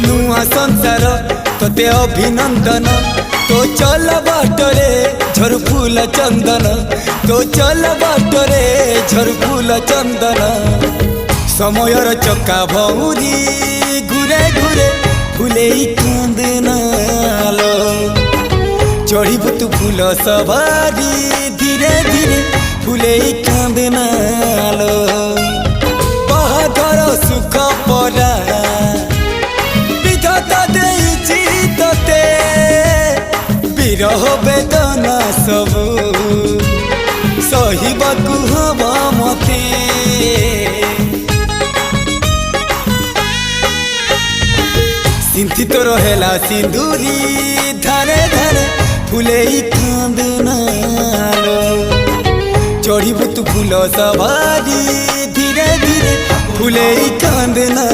नुआ संसार तोते अभिनंदन तो चल बाटरे झर फूल चंदन तो चल बाटरे झर फूल चंदन समयर चक्का भौरी घुरे घुरे फूले कांदनालो चढ़ीबु तू फूल सवारी धीरे धीरे फूले कांदनालो बाहादर सुख परा विधाता देइछि तोते विरह वेदना सबु सहिबाकु हवा मते सिंथी तो रहेला सिंदूरी धारे धारे फूले कांदनालो चढ़ीबु तू फूल सवारी धीरे धीरे फूले कांदना।